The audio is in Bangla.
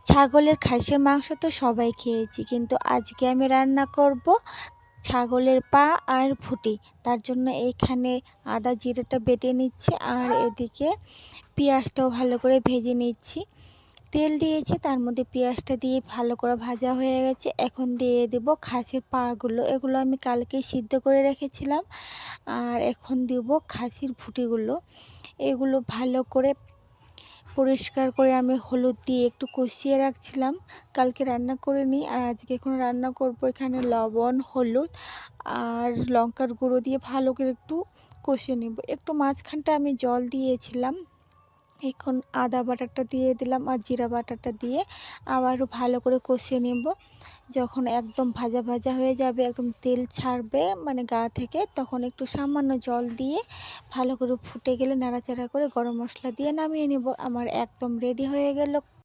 ছাগলের খাসির মাংস তো সবাই খেয়েছি, কিন্তু আজকে আমি রান্না করব ছাগলের পা আর ফুটি। তার জন্য এইখানে আদা জিরেটা বেটে নিচ্ছি, আর এদিকে পেঁয়াজটাও ভালো করে ভেজে নিচ্ছি। তেল দিয়েছি, তার মধ্যে পেঁয়াজটা দিয়ে ভালো করে ভাজা হয়ে গেছে। এখন দিয়ে দেব খাসির পাগুলো, এগুলো আমি কালকেই সিদ্ধ করে রেখেছিলাম। আর এখন দেব খাসির ফুটিগুলো, এগুলো ভালো করে পরিষ্কার করে আমি হলুদ দিয়ে একটু কষিয়ে রাখছিলাম। কালকে রান্না করে নিই, আর আজকে এখন রান্না করব। এখানে লবণ, হলুদ আর লঙ্কার গুঁড়ো দিয়ে ভালো করে একটু কষিয়ে নেব। একটু মাঝখানটা আমি জল দিয়েছিলাম। এখন আদা বাটাটা দিয়ে দিলাম আর জিরা বাটাটা দিয়ে আবারও ভালো করে কষিয়ে নেব। যখন একদম ভাজা ভাজা হয়ে যাবে, একদম তেল ছাড়বে মানে গা থেকে, তখন একটু সামান্য জল দিয়ে ভালো করে ফুটে গেলে নাড়াচাড়া করে গরম মশলা দিয়ে নামিয়ে নেব। আমার একদম রেডি হয়ে গেল